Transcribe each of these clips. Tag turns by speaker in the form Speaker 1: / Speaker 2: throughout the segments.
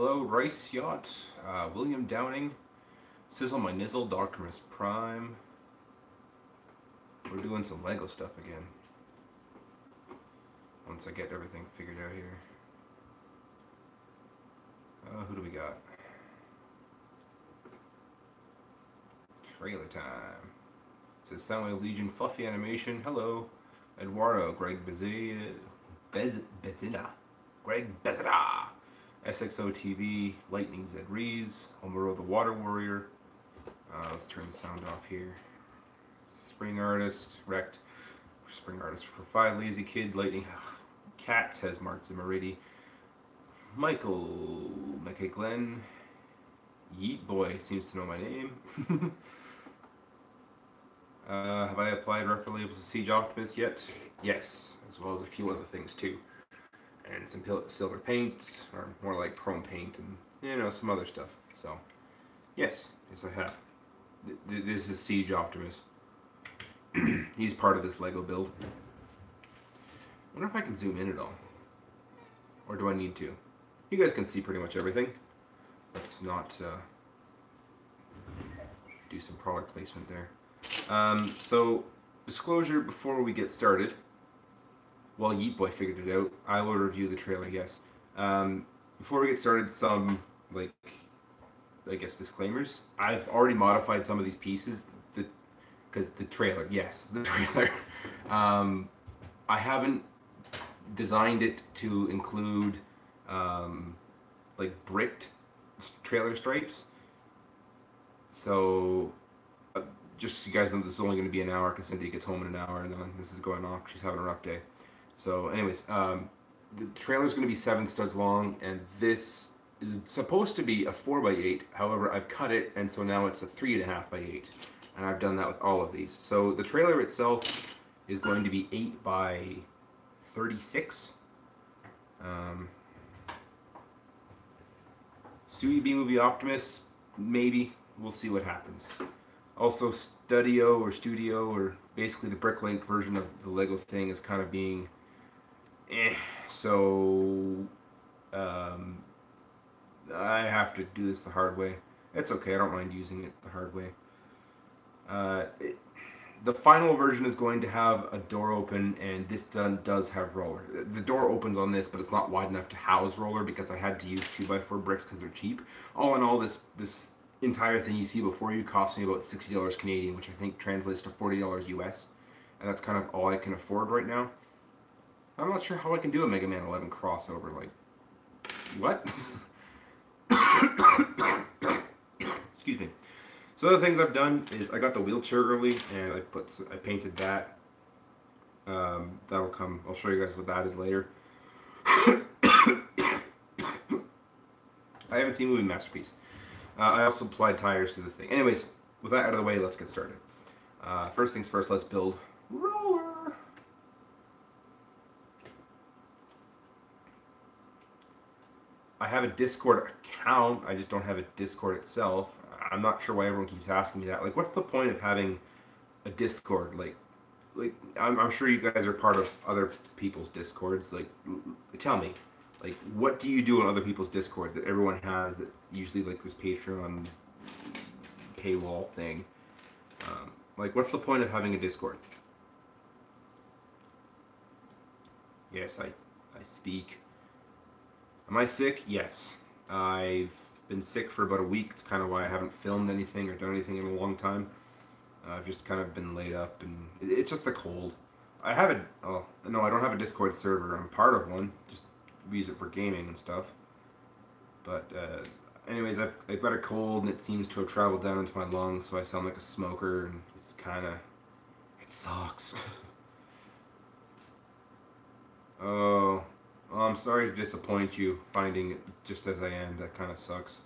Speaker 1: Hello, Rice Yacht, William Downing, Sizzle My Nizzle, Doctorus Prime. We're doing some Lego stuff again. Once I get everything figured out here. Who do we got? Trailer time. It says Soundwave Legion, Fluffy Animation. Hello. Eduardo, Greg Bezilla. Greg Bezilla. SXO TV, Lightning Zed Rees, Homero the Water Warrior. Let's turn the sound off here. Spring Artist, Wrecked. Spring Artist for 5, Lazy Kid, Lightning Cats has Mark Zimmeridi. Michael McKay Yeet Boy seems to know my name. Have I applied record labels to Siege Optimus yet? Yes, as well as a few other things too. And some silver paint, or more like chrome paint, and some other stuff. So, yes, I have. This is Siege Optimus. He's part of this Lego build. I wonder if I can zoom in at all, or do I need to? You guys can see pretty much everything. Let's not do some product placement there. So, disclosure before we get started. Well, Yeet Boy figured it out. I will review the trailer, yes. Before we get started, some, I guess, disclaimers. I've already modified some of these pieces, because the trailer, yes, the trailer. I haven't designed it to include, bricked trailer stripes. So, just so you guys know, this is only going to be an hour, because Cynthia gets home in an hour, and then this is going off. She's having a rough day. So anyways, the trailer is going to be 7 studs long, and this is supposed to be a 4x8. However, I've cut it, and so now it's a 3.5x8, and I've done that with all of these. So the trailer itself is going to be 8x36. Stewie B-Movie Optimus, maybe. We'll see what happens. Also, Studio, or basically the Bricklink version of the Lego thing is kind of being so I have to do this the hard way. It's okay, I don't mind using it the hard way. The final version is going to have a door open, and this does have roller. The door opens on this, but it's not wide enough to house roller because I had to use 2x4 bricks because they're cheap. All in all, this entire thing you see before you cost me about $60 Canadian, which I think translates to $40 US, and that's kind of all I can afford right now. I'm not sure how I can do a Mega Man 11 crossover. Like, what? Excuse me. So other things I've done is I got the wheelchair early, and I painted that. That'll come. I'll show you guys what that is later. I haven't seen Movie Masterpiece. I also applied tires to the thing. Anyways, with that out of the way, let's get started. First things first, let's build roller. I have a Discord account, I just don't have a Discord itself. I'm not sure why everyone keeps asking me that. Like, what's the point of having a Discord? Like I'm sure you guys are part of other people's Discords. Like, tell me. Like, what do you do on other people's Discords that everyone has that's usually like this Patreon paywall thing? Like, what's the point of having a Discord? Yes, I speak. Am I sick? Yes. I've been sick for about a week. It's kind of why I haven't filmed anything or done anything in a long time. I've just kind of been laid up, and it's just the cold. I have a... Oh, no, I don't have a Discord server. I'm part of one. Just use it for gaming and stuff. But anyways, I've got a cold, and it seems to have traveled down into my lungs, so I sound like a smoker, and it's kind of... It sucks. Oh... Well, I'm sorry to disappoint you, finding it just as I am. That kind of sucks.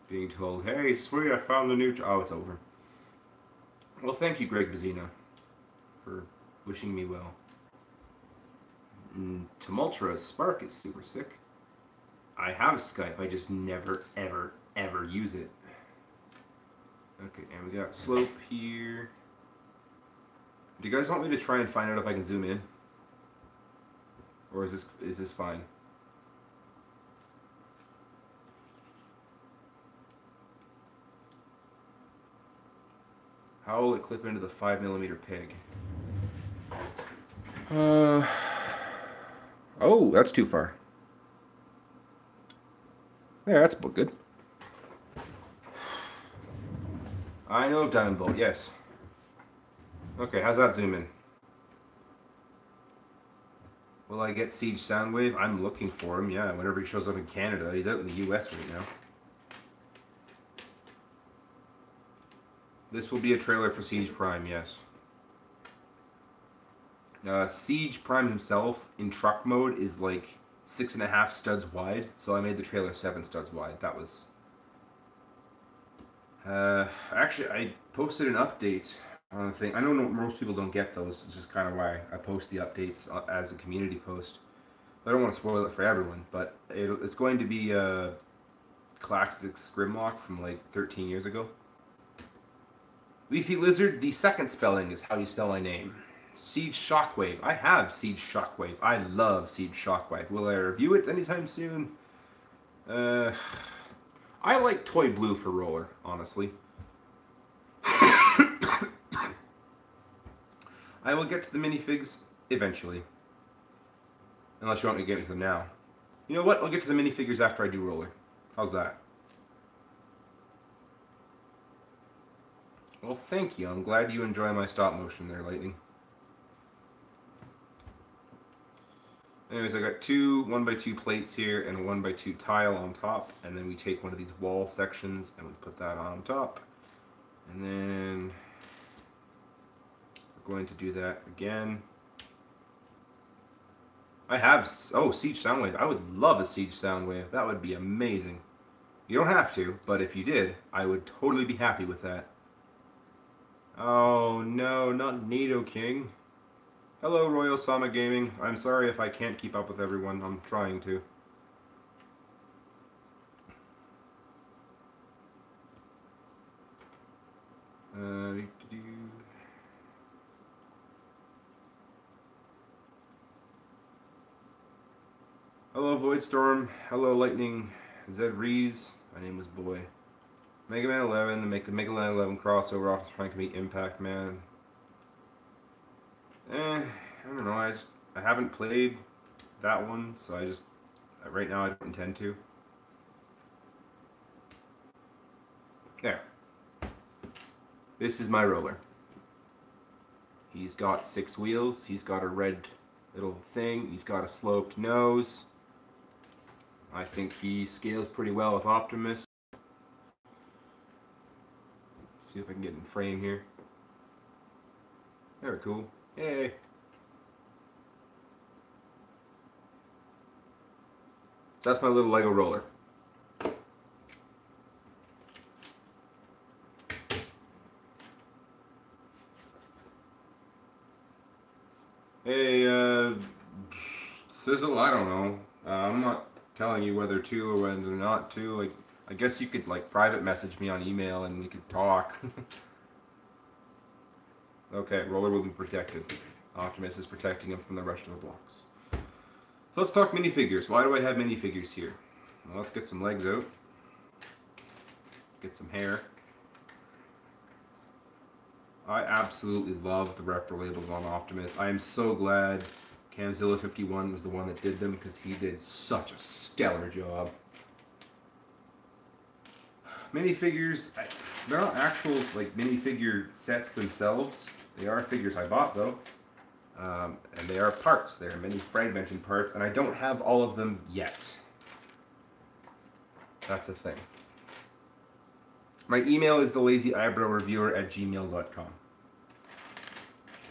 Speaker 1: Being told, hey, sweet, I found a new... Oh, it's over. Well, thank you, Greg Bezina, for wishing me well. Tumultra Spark is super sick. I have Skype, I just never, ever, ever use it. Okay, and we got Slope here. Do you guys want me to try and find out if I can zoom in? Or is this fine? How will it clip into the 5mm pig? Oh, that's too far. Yeah, that's good. I know of Diamond Bolt, yes. Okay, how's that zoom in? Will I get Siege Soundwave? I'm looking for him, yeah, whenever he shows up in Canada. He's out in the US right now. This will be a trailer for Siege Prime, yes. Siege Prime himself, in truck mode, is like 6.5 studs wide, so I made the trailer 7 studs wide. That was... actually, I posted an update on the thing. I know most people don't get those, it's just kind of why I post the updates as a community post. I don't want to spoil it for everyone, but it's going to be a classic Grimlock from like 13 years ago. Leafy Lizard, the second spelling is how you spell my name. Siege Shockwave. I have Siege Shockwave. I love Siege Shockwave. Will I review it anytime soon? I like Toy Blue for roller, honestly. I will get to the minifigs eventually. Unless you want me to get into them now. You know what? I'll get to the minifigures after I do roller. How's that? Well, thank you. I'm glad you enjoy my stop motion there, Lightning. Anyways, I got two 1x2 plates here and a 1x2 tile on top, and then we take one of these wall sections and we put that on top. And then we're going to do that again. I have, oh, Siege Soundwave. I would love a Siege Soundwave. That would be amazing. You don't have to, but if you did, I would totally be happy with that. Oh no, not NATO King. Hello, Royal Sama Gaming. I'm sorry if I can't keep up with everyone. I'm trying to. Hello, Voidstorm. Hello, Lightning. Zed Rees. My name is Boy. Mega Man 11, the Mega Man 11 crossover off trying to meet Impact Man. I don't know, I haven't played that one, so right now I don't intend to. There. This is my roller. He's got 6 wheels, he's got a red little thing, he's got a sloped nose. I think he scales pretty well with Optimus. See if I can get in frame here. Very cool. Yay! So that's my little Lego roller. Hey, Sizzle, I don't know. I'm not telling you whether to or whether not to. Like, I guess you could like private message me on email and we could talk. Okay, roller will be protected. Optimus is protecting him from the rest of the blocks. So let's talk minifigures. Why do I have minifigures here? Well, let's get some legs out. Get some hair. I absolutely love the repro labels on Optimus. I am so glad Camzilla51 was the one that did them because he did such a stellar job. Minifigures, they're not actual like minifigure sets themselves. They are figures I bought though. And they are parts. They are many fragmented parts, and I don't have all of them yet. That's a thing. My email is thelazyeyebrowreviewer@gmail.com.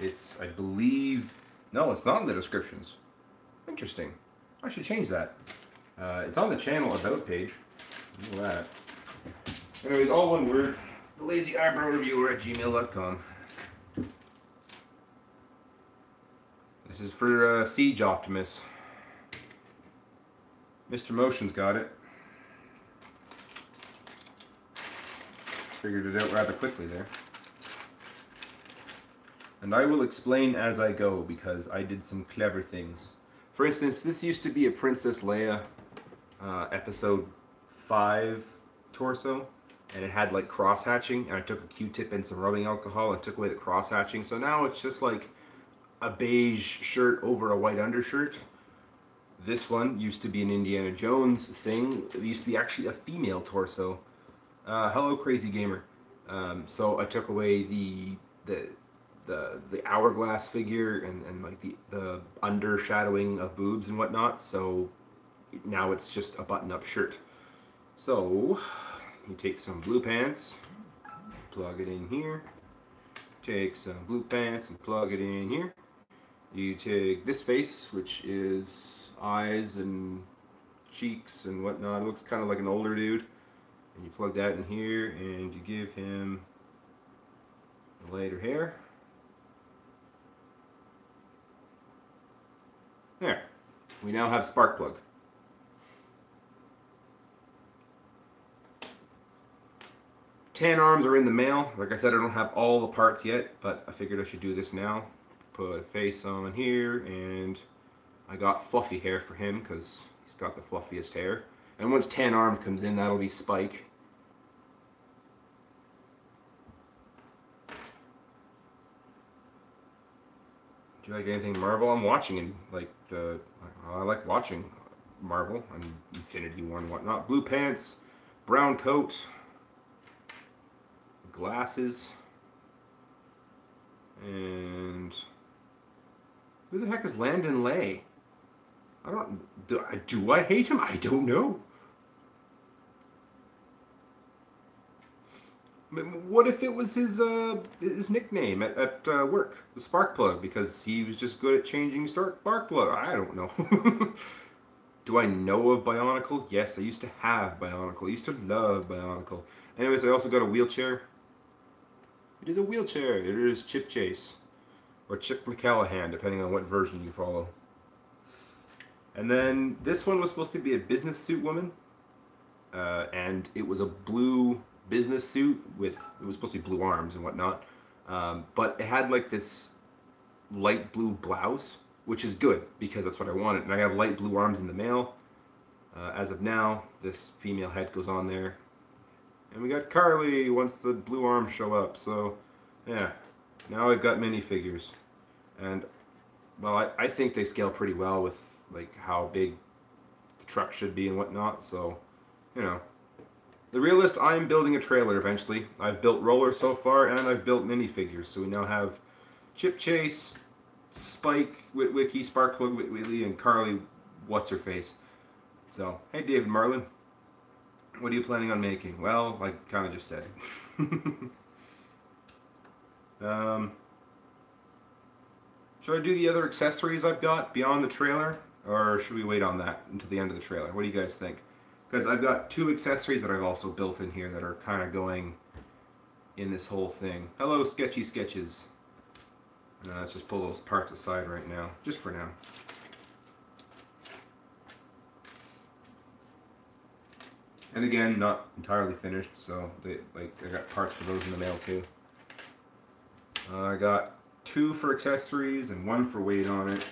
Speaker 1: It's, I believe, no, it's not in the descriptions. Interesting. I should change that. It's on the channel about page. Look at that. Anyways, all one word. thelazyeyebrowreviewer@gmail.com. This is for Siege Optimus. Mr. Motion's got it. Figured it out rather quickly there. And I will explain as I go because I did some clever things. For instance, this used to be a Princess Leia episode 5 torso. and it had like cross hatching, and I took a Q-tip and some rubbing alcohol and took away the cross hatching. So now it's just like a beige shirt over a white undershirt. This one used to be an Indiana Jones thing. It used to be actually a female torso. Hello, crazy gamer. So I took away the hourglass figure and like the undershadowing of boobs and whatnot. So now it's just a button-up shirt. So you take some blue pants, plug it in here. Take some blue pants and plug it in here. You take this face, which is eyes and cheeks and whatnot. It looks kind of like an older dude. And you plug that in here and you give him the lighter hair. There. We now have Sparkplug. Tan arms are in the mail. Like I said, I don't have all the parts yet, but I figured I should do this now. Put a face on here, and I got fluffy hair for him because he's got the fluffiest hair. And once tan arm comes in, that'll be Spike. Do you like anything Marvel? I'm watching and I like watching Marvel and Infinity War and whatnot. Blue pants, brown coat, glasses, and who the heck is Landon Lay? Do I hate him? I don't know. What if it was his nickname at work, the Sparkplug, because he was just good at changing Sparkplug? I don't know. Do I know of Bionicle? Yes, I used to have Bionicle. I used to love Bionicle. Anyways, I also got a wheelchair. It is a wheelchair. It is Chip Chase. Or Chip McCallahan, depending on what version you follow. And then this one was supposed to be a business suit woman. And it was a blue business suit with, it was supposed to be blue arms and whatnot. But it had like this light blue blouse, which is good because that's what I wanted. And I have light blue arms in the mail. As of now, this female head goes on there. And we got Carly once the blue arms show up. So, yeah. Now I've got minifigures. And, well, I think they scale pretty well with, like, how big the truck should be and whatnot. So, you know. The realist, I'm building a trailer eventually. I've built rollers so far, and I've built minifigures. So we now have Chip Chase, Spike, Witwicky, Sparkplug, Witwitly, and Carly, What's-Her-Face. So, hey David Marlin. What are you planning on making? Well, I kind of just said. Should I do the other accessories I've got beyond the trailer? Or should we wait on that until the end of the trailer? What do you guys think? Because I've got 2 accessories that I've also built in here that are kind of going in this whole thing. Hello, Sketchy Sketches. Let's just pull those parts aside right now, just for now. And again, not entirely finished, so I got parts for those in the mail too. I got 2 for accessories and 1 for weight on it.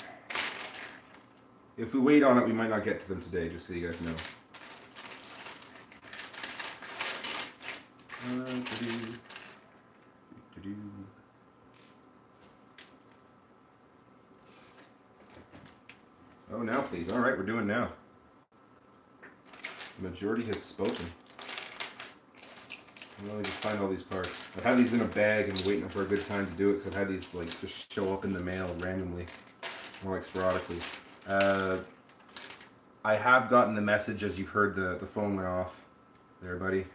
Speaker 1: If we wait on it, we might not get to them today, just so you guys know. Oh, now please. All right, we're doing now. The majority has spoken. Let me just find all these parts. I've had these in a bag and waiting for a good time to do it because I've had these like just show up in the mail randomly, more like sporadically. I have gotten the message as you've heard the phone went off there, buddy,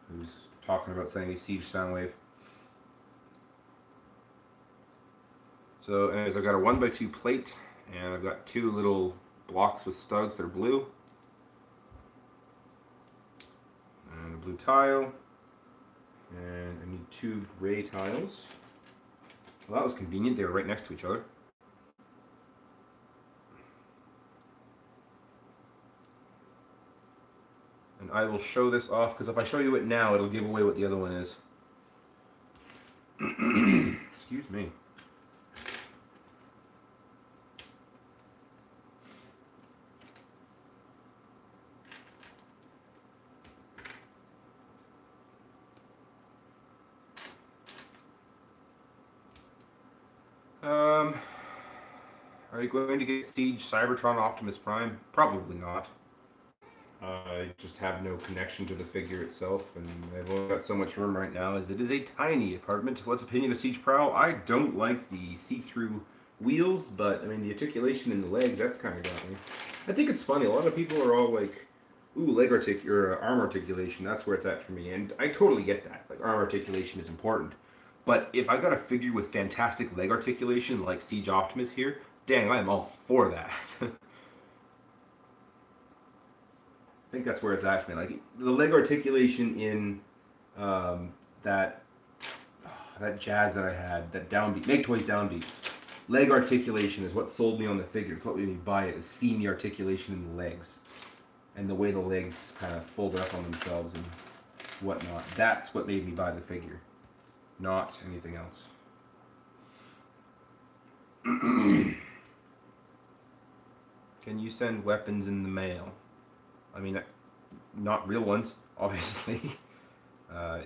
Speaker 1: who's talking about sending me Siege Soundwave. So anyways, I've got a 1x2 plate and I've got 2 little blocks with studs that are blue. And a blue tile. And I need 2 gray tiles. Well, that was convenient. They were right next to each other. And I will show this off, because if I show you it now, it'll give away what the other one is. Excuse me. Are you going to get Siege Cybertron Optimus Prime? Probably not. I just have no connection to the figure itself, and I've only got so much room right now as it is a tiny apartment. What's opinion of Siege Prowl? I don't like the see-through wheels, but I mean the articulation in the legs, that's kind of got me. I think it's funny, a lot of people are all like, ooh, arm articulation, that's where it's at for me, and I totally get that. Like, arm articulation is important. But if I got a figure with fantastic leg articulation like Siege Optimus here, dang, I'm all for that. I think that's where it's at for me. Like, the leg articulation in that jazz that I had, that downbeat, Make Toys downbeat. Leg articulation is what sold me on the figure. It's what made me buy it, is seeing the articulation in the legs. And the way the legs kind of fold up on themselves and whatnot. That's what made me buy the figure. Not anything else. Can you send weapons in the mail? I mean, not real ones, obviously. But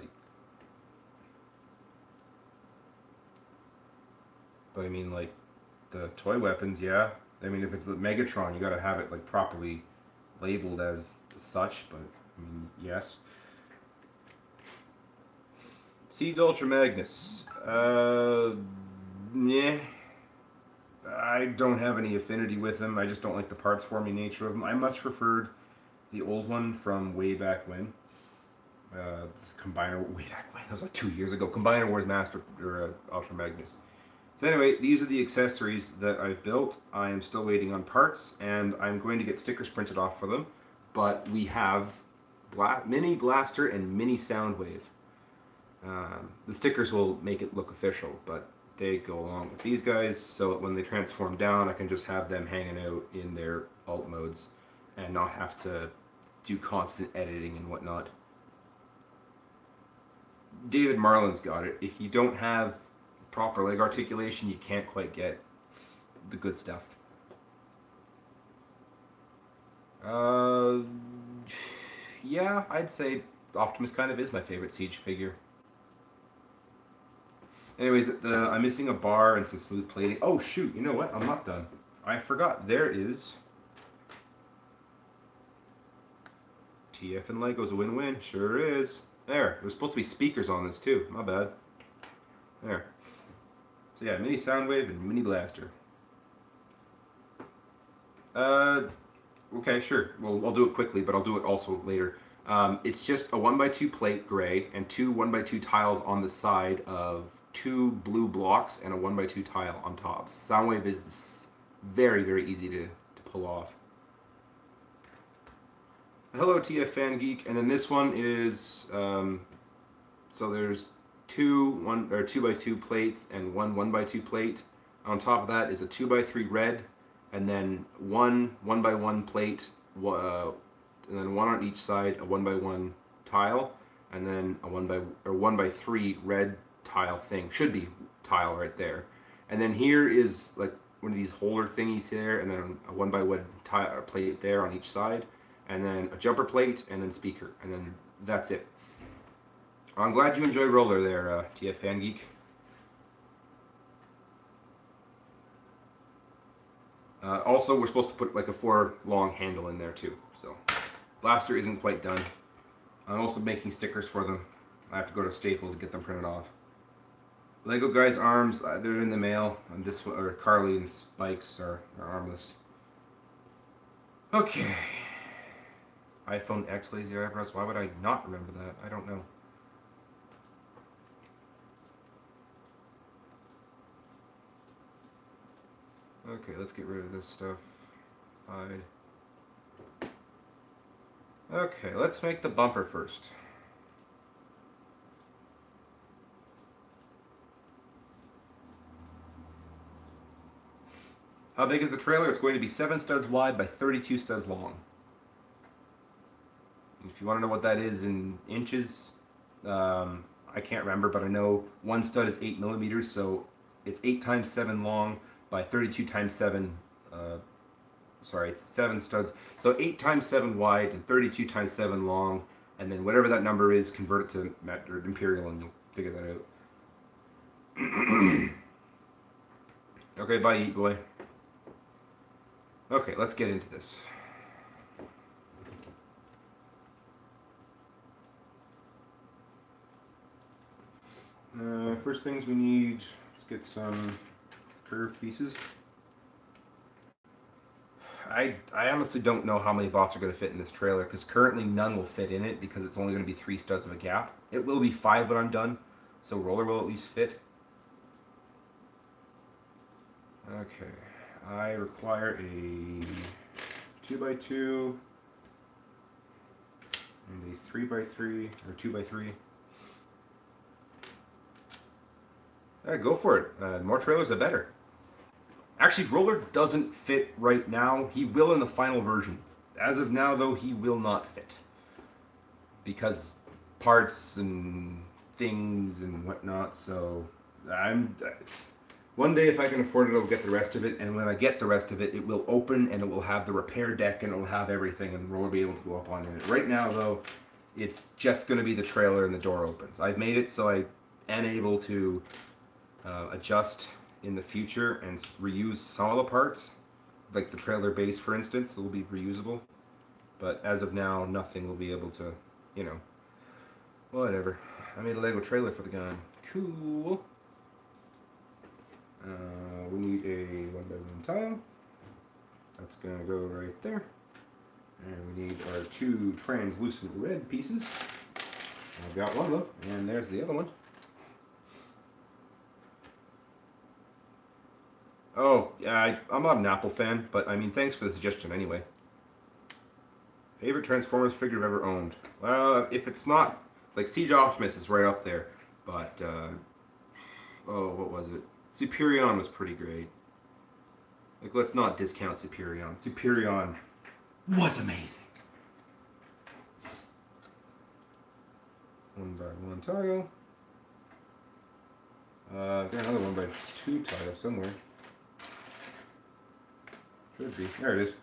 Speaker 1: I mean, like, the toy weapons, yeah. I mean, if it's the Megatron, you gotta have it, like, properly labeled as such, but, I mean, yes. Siege Ultra Magnus. Yeah. I don't have any affinity with him. I just don't like the parts forming nature of him. I much preferred the old one from way back when. Combiner, way back when. That was like 2 years ago. Combiner Wars Master, or Ultra Magnus. So anyway, these are the accessories that I've built. I am still waiting on parts, and I'm going to get stickers printed off for them. But we have Mini Blaster and Mini Soundwave. The stickers will make it look official, but they go along with these guys, so that when they transform down, I can just have them hanging out in their alt modes and not have to do constant editing and whatnot. David Marlin's got it. If you don't have proper leg articulation, you can't quite get the good stuff. Yeah, I'd say Optimus kind of is my favorite Siege figure. Anyways, I'm missing a bar and some smooth plating. Oh shoot, you know what? I'm not done. I forgot. There is TF and Lego's a win-win. Sure is. There. There's supposed to be speakers on this too. My bad. There. So yeah, Mini Soundwave and Mini Blaster. Okay, sure. Well, I'll do it quickly, but I'll do it also later. It's just a 1x2 plate gray and two 1x2 tiles on the side of 2 blue blocks and a 1x2 tile on top. Soundwave is very, very easy to pull off. Hello, TF Fan Geek, and then this one is so there's 2 2x2 plates and 1 1x2 plate. On top of that is a 2x3 red, and then 1 1x1 plate, and then 1 on each side, a 1x1 tile, and then a 1x3 red tile thing. Should be tile right there. And then here is like one of these holder thingies here, and then a 1x1 tile plate there on each side, and then a jumper plate, and then speaker, and then that's it. I'm glad you enjoyed Roller there, TF Fan Geek. Also, we're supposed to put like a 4 long handle in there too. So, Blaster isn't quite done. I'm also making stickers for them. I have to go to Staples and get them printed off. Lego Guy's arms, they're in the mail. And this one, or Carly and Spikes are armless. Okay. iPhone X lazy eyebrows. Why would I not remember that? I don't know. Okay, let's get rid of this stuff. Hide. Okay, let's make the bumper first. How big is the trailer? It's going to be 7 studs wide by 32 studs long. If you want to know what that is in inches, I can't remember, but I know one stud is 8 millimeters, so it's 8 times 7 long by 32 times 7, sorry, it's 7 studs. So 8 times 7 wide and 32 times 7 long, and then whatever that number is, convert it to imperial and you'll figure that out. Okay, bye, eat boy. Okay, let's get into this. First things we need, let's get some curved pieces. I honestly don't know how many bots are going to fit in this trailer, because currently none will fit in it because it's only going to be 3 studs of a gap. It will be 5 when I'm done, so roller will at least fit. Okay, I require a 2x2 and a 3x3 or 2x3. Go for it. More trailers, the better. Actually, roller doesn't fit right now. He will in the final version. As of now, though, he will not fit. Because parts and things and whatnot, so one day, if I can afford it, I'll get the rest of it, and when I get the rest of it, it will open, and it will have the repair deck, and it will have everything, and roller will be able to go up on it. Right now, though, it's just going to be the trailer and the door opens. I've made it so I am able to adjust in the future and reuse some of the parts, like the trailer base, for instance, will be reusable. But as of now, nothing will be able to, you know, whatever. I made a Lego trailer for the gun. Cool. We need a 1x1 tile. That's gonna go right there. And we need our 2 translucent red pieces. I've got one of them, and there's the other one. Oh, yeah, I'm not an Apple fan, but I mean, thanks for the suggestion anyway. Favorite Transformers figure I've ever owned? Well, if it's not, like, Siege Optimus is right up there, but, oh, what was it? Superion was pretty great. Like, let's not discount Superion. Superion was amazing. 1x1 tile. I've got another 1x2 tile somewhere. Should be. There it is.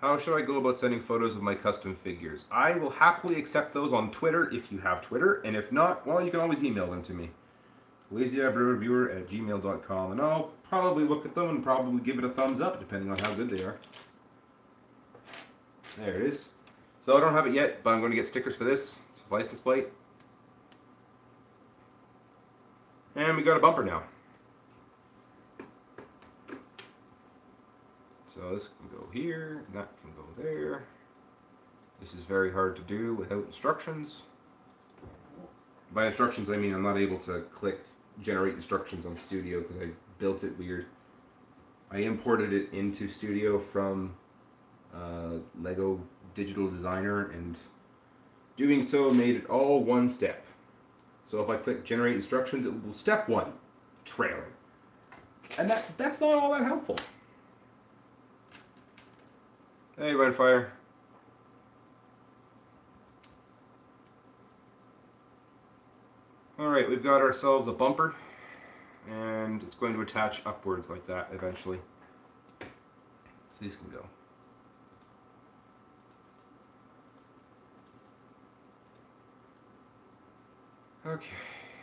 Speaker 1: How should I go about sending photos of my custom figures? I will happily accept those on Twitter if you have Twitter, and if not, well, you can always email them to me. LazyEyebrowReviewer@gmail.com, and I'll probably look at them and probably give it a thumbs up, depending on how good they are. There it is. So I don't have it yet, but I'm going to get stickers for this. It's a license plate. And we got a bumper now. So this can go here, and that can go there. This is very hard to do without instructions. By instructions, I mean I'm not able to click generate instructions on Studio because I built it weird. I imported it into Studio from Lego Digital Designer, and doing so made it all one step. So if I click generate instructions, it will step 1, trailer. And that's not all that helpful. Hey, Redfire. Alright, we've got ourselves a bumper, and it's going to attach upwards like that eventually. So these can go. Okay,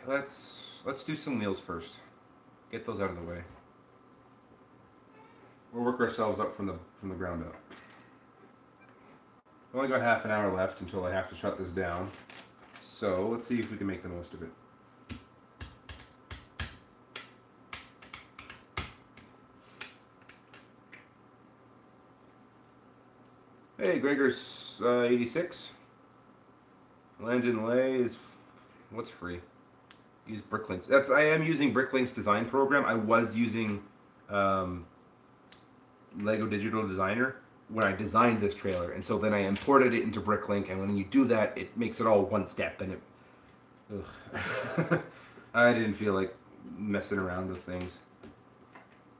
Speaker 1: let's do some wheels first. Get those out of the way. We'll work ourselves up from the ground up. I've only got half an hour left until I have to shut this down. So let's see if we can make the most of it. Hey, Gregor's 86. Landon Lay is what's free? Use Bricklinks. I am using Bricklinks design program. I was using Lego Digital Designer when I designed this trailer, and so then I imported it into Bricklink, and when you do that, it makes it all one step, and it I didn't feel like messing around with things.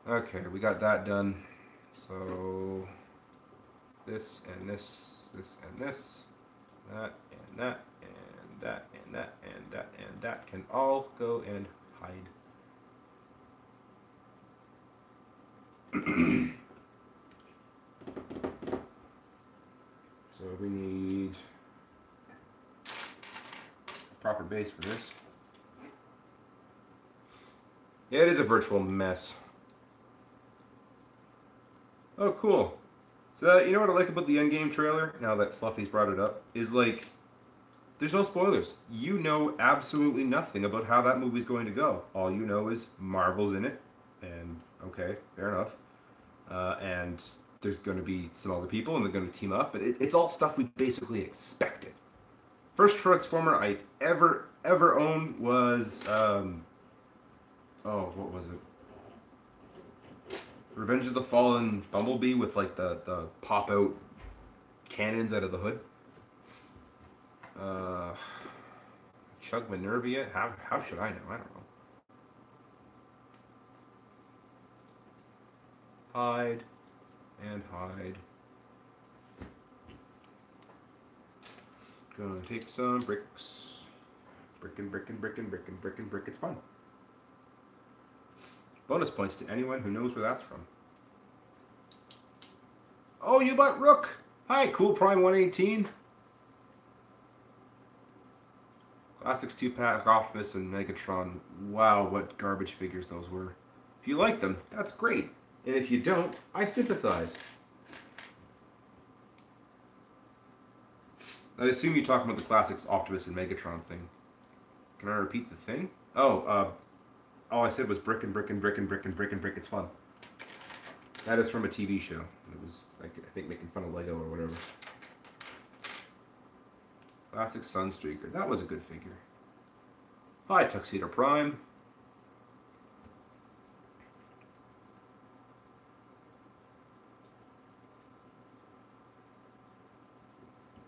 Speaker 1: Okay, we got that done. So this and this, this and this, that and that and that and that and that and that can all go and hide. So we need a proper base for this. Yeah, it is a virtual mess. Oh, cool. So, you know what I like about the Endgame trailer, now that Fluffy's brought it up, is like, there's no spoilers. You know absolutely nothing about how that movie's going to go. All you know is Marvel's in it, and okay, fair enough. And there's going to be some other people, and they're going to team up, but it's all stuff we basically expected. First Transformer I ever owned was, oh, what was it? Revenge of the Fallen Bumblebee with like the pop out cannons out of the hood. Chug Minervia? How should I know? I don't know. Hide and hide. Gonna take some bricks. Brick and brick and brick and brick and brick and brick. It's fun. Bonus points to anyone who knows where that's from. Oh, you bought Rook! Hi, Cool Prime 118. Classics 2-pack, Optimus, and Megatron. Wow, what garbage figures those were. If you like them, that's great. And if you don't, I sympathize. I assume you're talking about the classics Optimus and Megatron thing. Can I repeat the thing? Oh, all I said was brick and brick and brick and brick and brick and brick. It's fun. That is from a TV show. It was, like, I think, making fun of Lego or whatever. Classic Sunstreaker. That was a good figure. Hi, Tuxedo Prime.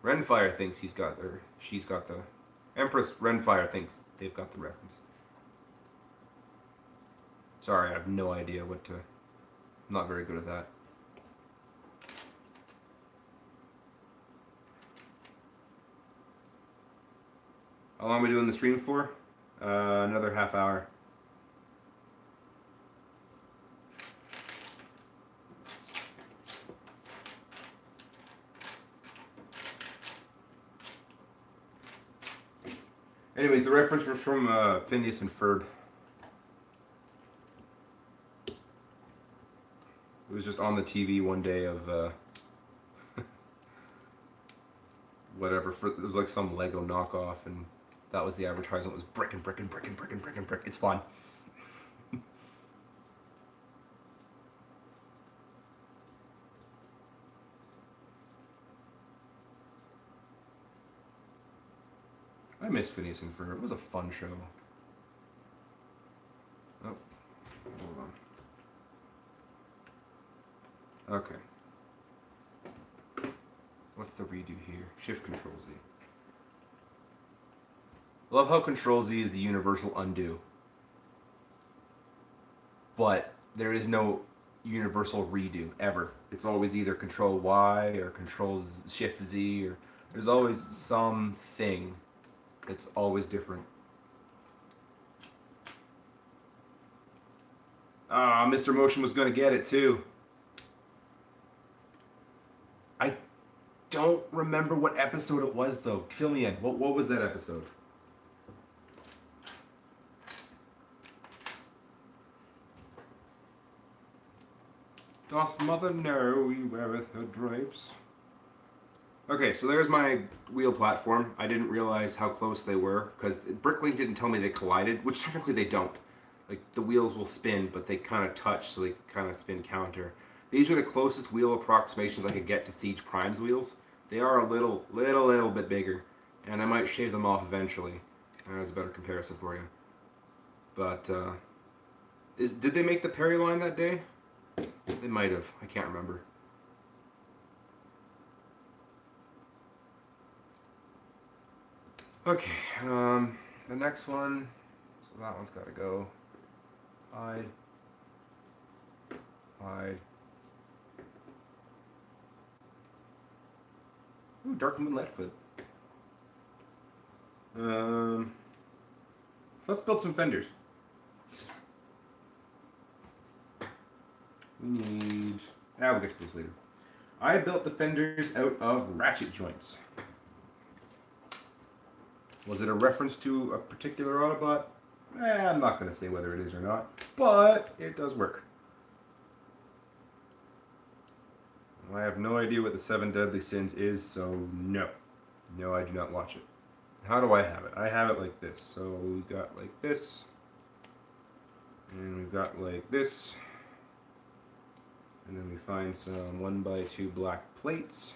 Speaker 1: Renfire thinks he's got their... She's got the... Empress Renfire thinks they've got the reference. Sorry, I have no idea what to... I'm not very good at that. How long are we doing the stream for? Another half hour. Anyways, the reference was from Phineas and Ferb. It was just on the TV one day of whatever. It was like some Lego knockoff, and that was the advertisement. It was brick and brick and brick and brick and brick and brick. It's fun. I miss Phineas and Ferb. It was a fun show. Oh, hold on. Okay. What's the redo here? Shift Control Z. Love how Control Z is the universal undo. But there is no universal redo ever. It's always either Control Y or Control Shift Z, or there's always something that's always different. Ah, Mr. Motion was going to get it too. I don't remember what episode it was though. Fill me in. What was that episode? Does mother know he weareth her drapes? Okay, so there's my wheel platform. I didn't realize how close they were, because Bricklink didn't tell me they collided, which technically they don't. Like, the wheels will spin, but they kind of touch, so they kind of spin counter. These are the closest wheel approximations I could get to Siege Prime's wheels. They are a little bit bigger, and I might shave them off eventually. There's a better comparison for you. But, did they make the Perry line that day? They might have. I can't remember. Okay, the next one, so that one's got to go. Hide. Hide. Ooh, Dark Moon Leadfoot. So let's build some fenders. We need... we'll get to this later. I built the fenders out of ratchet joints. Was it a reference to a particular Autobot? I'm not going to say whether it is or not, but it does work. I have no idea what the 7 Deadly Sins is, so no. No, I do not watch it. How do I have it? I have it like this. So we got like this, and we've got like this, and then we find some 1x2 black plates.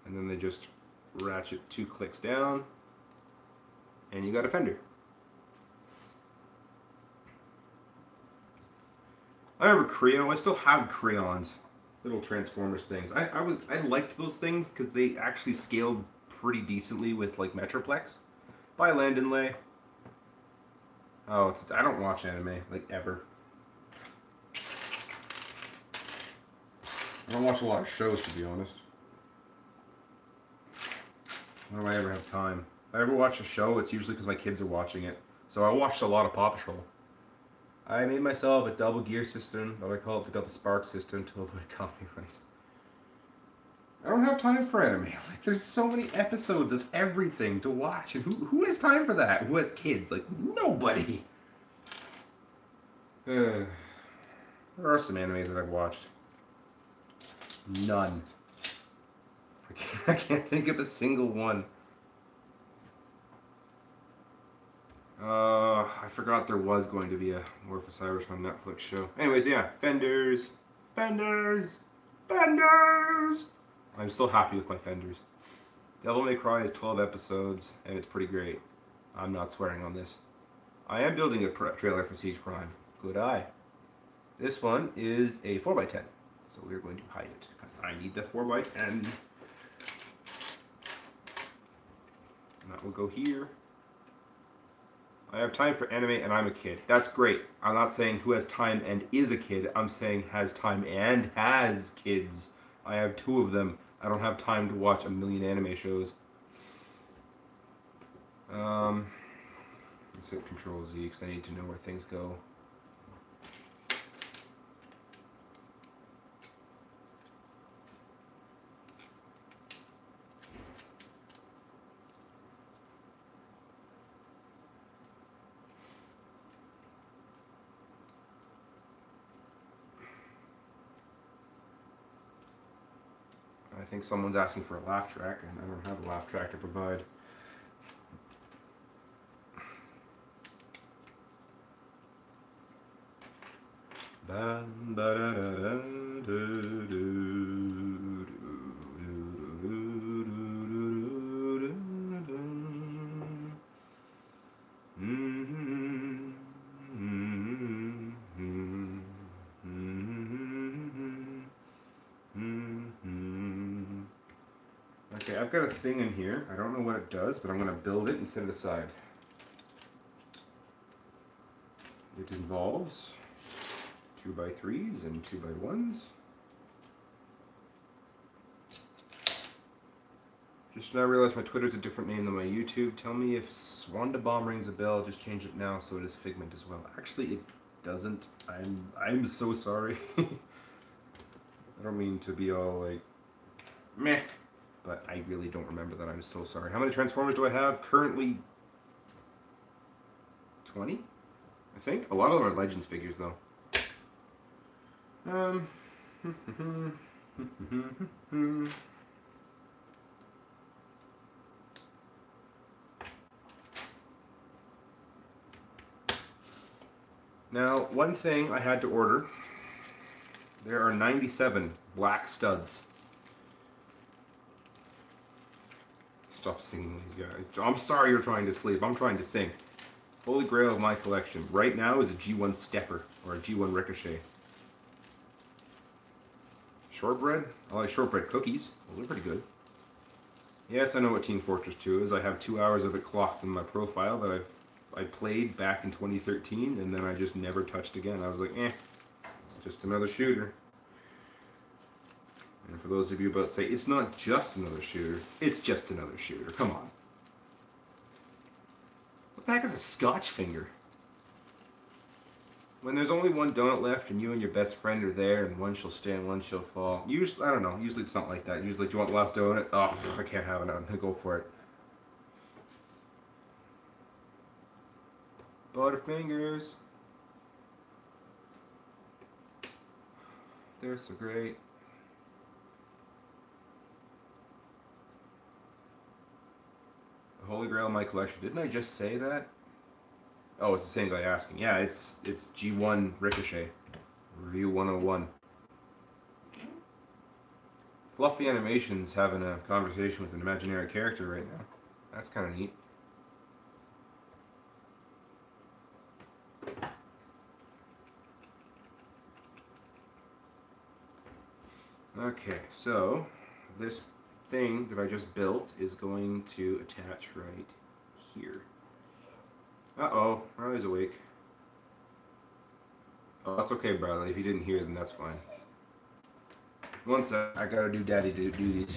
Speaker 1: And then they just ratchet 2 clicks down, and you got a fender. I remember Creo. I still have crayons, little Transformers things. I liked those things because they actually scaled pretty decently with like Metroplex. By Land and Lay. Oh, I don't watch anime like ever. I don't watch a lot of shows, to be honest. When do I ever have time? If I ever watch a show, it's usually because my kids are watching it. So I watched a lot of Paw Patrol. I made myself a double gear system, but I call it the double spark system to avoid copyright. I don't have time for anime. Like, there's so many episodes of everything to watch, and who has time for that? Who has kids? Like, nobody. There are some animes that I've watched. None. I can't think of a single one. I forgot there was going to be a War for Cybertron Netflix show. Anyways, yeah, Fenders, Fenders, Fenders! I'm still happy with my Fenders. Devil May Cry is 12 episodes, and it's pretty great. I'm not swearing on this. I am building a trailer for Siege Prime. Good eye. This one is a 4x10, so we're going to hide it. I need the 4x10. And that will go here. I have time for anime and I'm a kid. That's great. I'm not saying who has time and is a kid. I'm saying has time and has kids. I have 2 of them. I don't have time to watch a million anime shows. Let's hit Control Z because I need to know where things go. I think someone's asking for a laugh track, and I don't have a laugh track to provide. Okay, I've got a thing in here. I don't know what it does, but I'm going to build it and set it aside. It involves 2x3s and 2x1s. Just now realized my Twitter's a different name than my YouTube. Tell me if Swanda Bomb rings a bell. Just change it now so it is Figment as well. Actually, it doesn't. I'm so sorry. I don't mean to be all like meh, but I really don't remember that. I'm so sorry. How many Transformers do I have? Currently 20, I think. A lot of them are Legends figures though. Now, one thing I had to order, there are 97 black studs. Stop singing these guys. I'm sorry you're trying to sleep. I'm trying to sing. Holy grail of my collection right now is a G1 Stepper or a G1 Ricochet. Shortbread? I like shortbread cookies. Those are pretty good. Yes, I know what Team Fortress 2 is. I have 2 hours of it clocked in my profile that I played back in 2013, and then I just never touched again. I was like, eh, it's just another shooter. And for those of you about to say, it's not just another shooter, it's just another shooter. Come on. What the heck is a Scotch finger? When there's only one donut left and you and your best friend are there and one shall stand, one shall fall. Usually, I don't know. Usually it's not like that. Usually, do you want the last donut? Oh, I can't have it. I'm gonna go for it. Butterfingers. They're so great. The Holy Grail of my collection. Didn't I just say that? Oh, it's the same guy asking. Yeah, it's G1 Ricochet. Review 101. Fluffy Animations having a conversation with an imaginary character right now. That's kind of neat. Okay, so this thing that I just built is going to attach right here. Uh-oh, Riley's awake. Oh, that's okay, Bradley. If you didn't hear, then that's fine. One sec, I gotta do daddy to do these.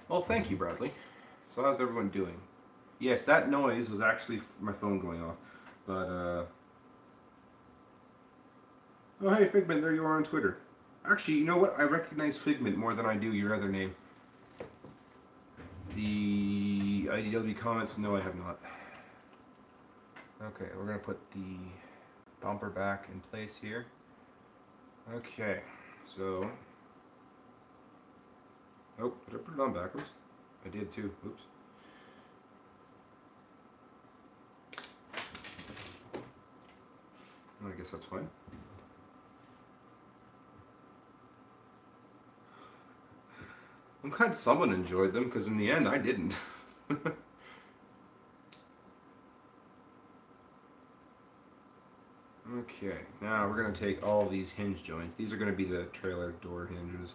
Speaker 1: Well, thank you, Bradley. So how's everyone doing? Yes, that noise was actually my phone going off. But, oh, hey, Figment, there you are on Twitter. Actually, you know what? I recognize Figment more than I do your other name. The IDW comments, no, I have not. Okay, we're going to put the bumper back in place here. Okay, so... Oh, did I put it on backwards? I did too. Oops. I guess that's fine. I'm glad someone enjoyed them, because in the end I didn't. Okay, now we're going to take all these hinge joints. These are going to be the trailer door hinges.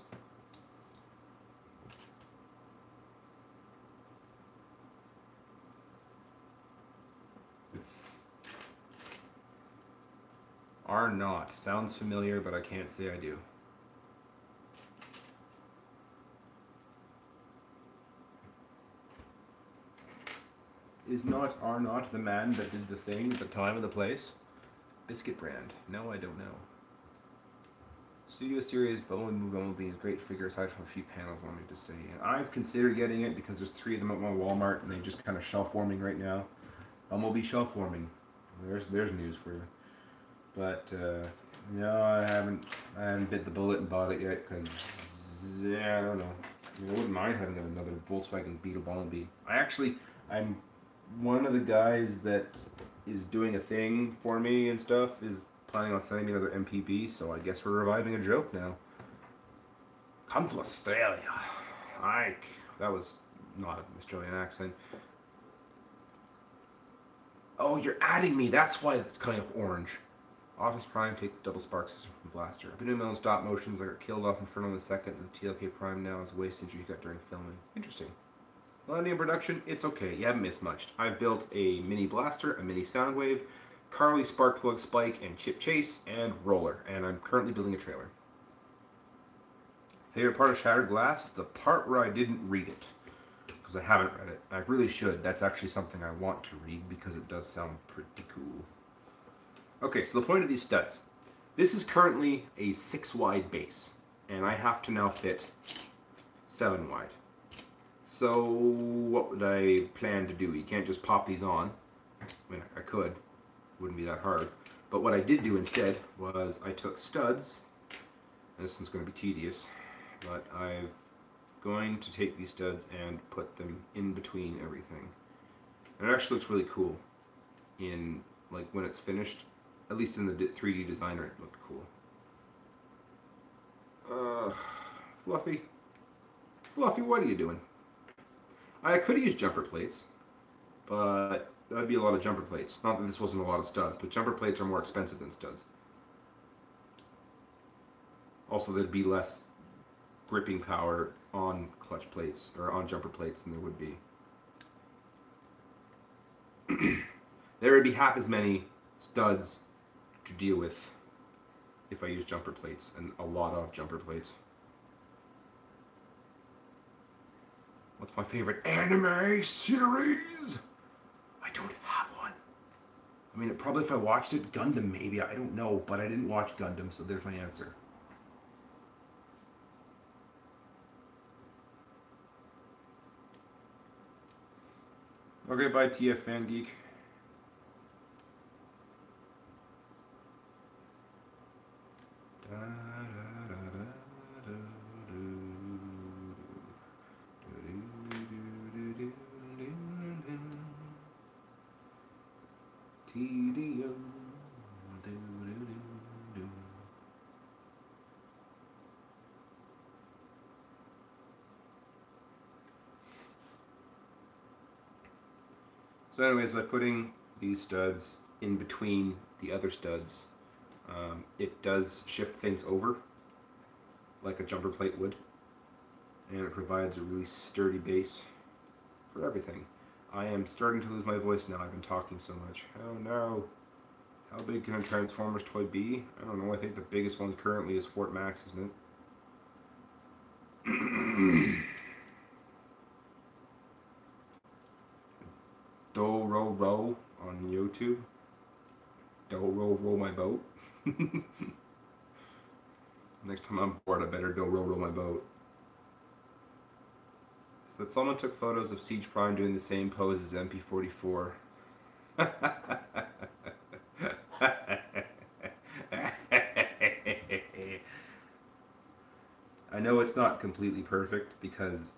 Speaker 1: Are not. Sounds familiar, but I can't say I do. Are not the man that did the thing at the time of the place? Biscuit brand. No, I don't know. Studio Series Bumblebee is a great figure aside from a few panels wanting to stay in. I've considered getting it because there's 3 of them at my Walmart and they just kind of shelf warming right now. Bumblebee shelf warming. There's news for you. But no, I haven't bit the bullet and bought it yet because yeah, I don't know. I wouldn't mind having another Volkswagen Beetle Bumblebee. I'm one of the guys that is doing a thing for me and stuff is planning on sending me another MPB, so I guess we're reviving a joke now. Come to Australia. That was not an Australian accent. Oh, you're adding me. That's why it's coming up orange. Optimus Prime takes the double spark system from Blaster. I've been doing my own stop motions. I got killed off Inferno in the second, and TLK Prime now is a waste injury you got during filming. Interesting. Millennium production, it's okay. You haven't missed much. I've built a mini Blaster, a mini Soundwave, Carly Sparkplug Spike, and Chip Chase, and Roller. And I'm currently building a trailer. Favorite part of Shattered Glass? The part where I didn't read it. because I haven't read it. I really should. That's actually something I want to read because it does sound pretty cool. Okay, so the point of these studs. This is currently a 6 wide base, and I have to now fit 7 wide. So what would I plan to do? You can't just pop these on. I mean, I could. Wouldn't be that hard. But what I did do instead was I took studs. And this one's going to be tedious, but I'm going to take these studs and put them in between everything. And it actually looks really cool in, like, when it's finished. At least in the 3D designer, it looked cool. Fluffy. Fluffy, what are you doing? I could use jumper plates, but that'd be a lot of jumper plates. Not that this wasn't a lot of studs, but jumper plates are more expensive than studs. Also, there'd be less gripping power on clutch plates, or on jumper plates, than there would be. There would be half as many studs to deal with if I use jumper plates, and a lot of jumper plates. What's my favorite anime series? I don't have one. I mean, probably if I watched it, Gundam maybe, I don't know, but I didn't watch Gundam, so there's my answer. Okay, bye TF Fan Geek. So anyways, by putting these studs in between the other studs, it does shift things over like a jumper plate would, and it provides a really sturdy base for everything. I am starting to lose my voice now. I've been talking so much. Oh no. How big can a Transformers toy be? I don't know. I think the biggest one currently is Fort Max, isn't it? Do row row on YouTube. Do row row my boat. Next time I'm bored, I better do row row my boat. So that someone took photos of Siege Prime doing the same pose as MP44. I know it's not completely perfect because,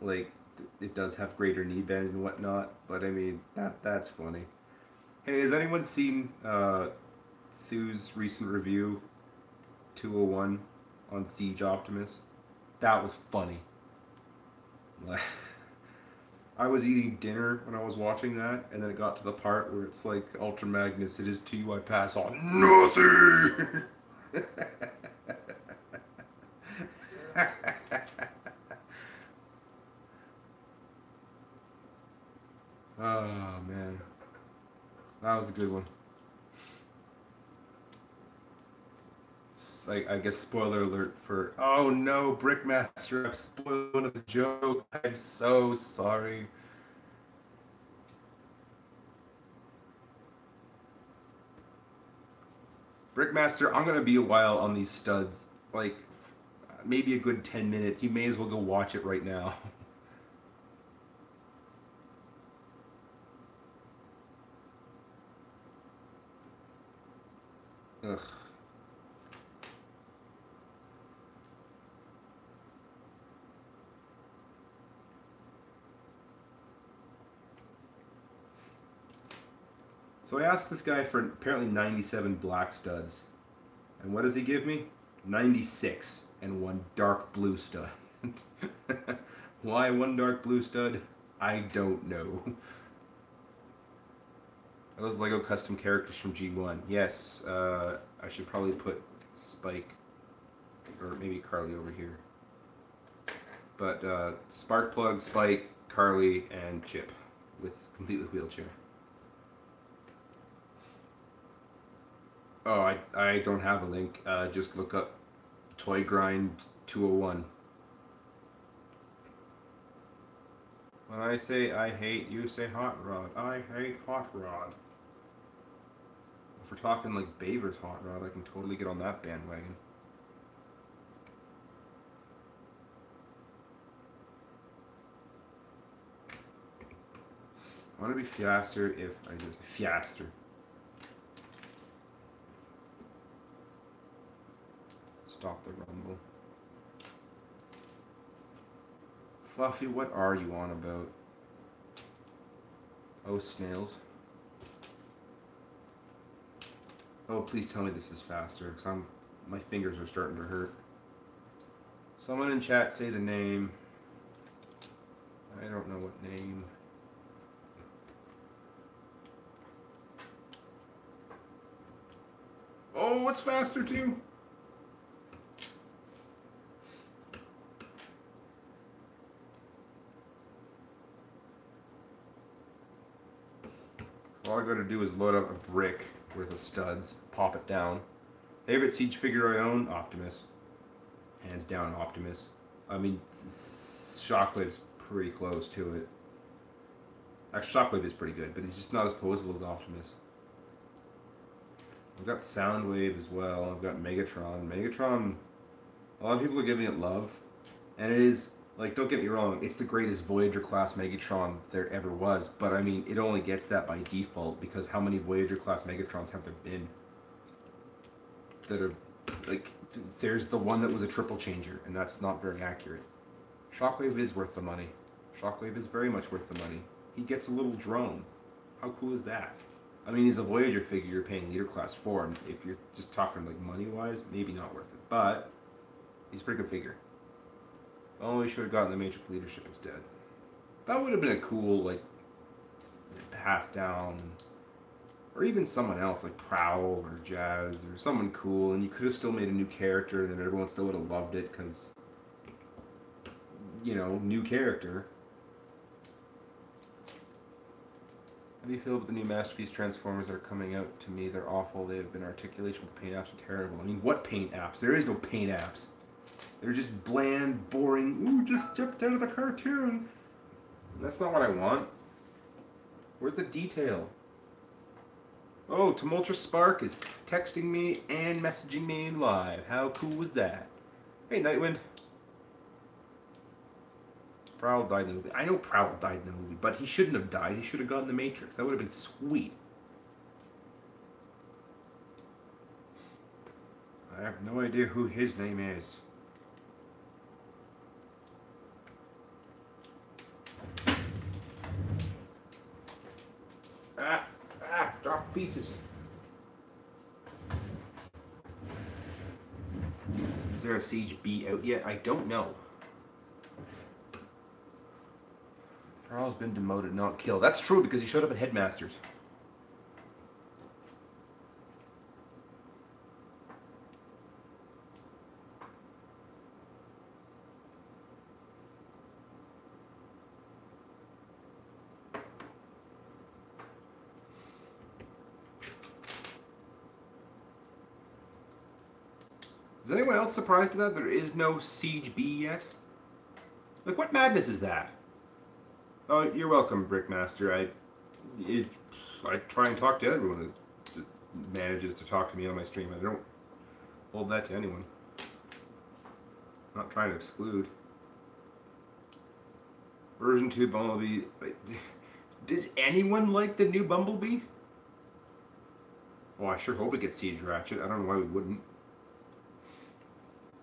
Speaker 1: like, it does have greater knee bend and whatnot, but I mean, that's funny. Hey, has anyone seen Thu's recent review, 201, on Siege Optimus? That was funny. I was eating dinner when I was watching that, and then it got to the part where it's like, Ultra Magnus, it is to you I pass on nothing! Oh man, that was a good one. I guess spoiler alert for, oh no, Brickmaster, I've spoiled one of the joke. I'm so sorry. Brickmaster, I'm gonna be a while on these studs, like maybe a good 10 minutes. You may as well go watch it right now. Ugh. So I asked this guy for apparently 97 black studs. And what does he give me? 96 and one dark blue stud. Why one dark blue stud? I don't know. Are those Lego custom characters from G1? Yes, I should probably put Spike, or maybe Carly over here. But Sparkplug, Spike, Carly, and Chip, complete with wheelchair. Oh, I don't have a link. Just look up Toy Grind 201. When I say I hate, you say hot rod. I hate hot rod. If we're talking like Baver's hot rod, I can totally get on that bandwagon. I want to be faster if I just faster. Stop the rumble. Fluffy, what are you on about? Oh, snails. Oh, please tell me this is faster, because my fingers are starting to hurt. Someone in chat say the name. I don't know what name. Oh, it's faster too. All I gotta do is load up a brick worth of studs, pop it down. Favorite siege figure I own? Optimus. Hands down, Optimus. I mean, Shockwave's pretty close to it. Actually, Shockwave is pretty good, but he's just not as posable as Optimus. I've got Soundwave as well. I've got Megatron. Megatron, a lot of people are giving it love. And it is, like, don't get me wrong, it's the greatest Voyager class Megatron there ever was. But I mean, it only gets that by default, because how many Voyager class Megatrons have there been? That are, like, there's the one that was a triple changer, and that's not very accurate. Shockwave is worth the money. Shockwave is very much worth the money. He gets a little drone. How cool is that? I mean, he's a Voyager figure you're paying leader class for, and if you're just talking like money-wise, maybe not worth it. But he's a pretty good figure. Oh, we should have gotten the Matrix leadership instead. That would have been a cool, like, pass down, or even someone else like Prowl or Jazz or someone cool, and you could have still made a new character, and then everyone still would have loved it because, you know, new character. How do you feel about the new Masterpiece Transformers that are coming out? To me, they're awful. They have been articulation with paint apps are terrible. I mean, what paint apps? There is no paint apps. They're just bland, boring, ooh, just stepped out of the cartoon. That's not what I want. Where's the detail? Oh, Tumultuous Spark is texting me and messaging me in live. How cool was that? Hey, Nightwind. Prowl died in the movie. I know Prowl died in the movie, but he shouldn't have died. He should have gotten the Matrix. That would have been sweet. I have no idea who his name is. Drop pieces. Is there a Siege B out yet? I don't know. Carl's been demoted, not killed. That's true because he showed up at Headmasters. Is anyone else surprised at that? There is no Siege B yet? Like, what madness is that? Oh, you're welcome, Brickmaster. I try and talk to everyone that manages to talk to me on my stream. I don't hold that to anyone. I'm not trying to exclude. Version 2 Bumblebee. Does anyone like the new Bumblebee? Oh, I sure hope it gets Siege Ratchet. I don't know why we wouldn't.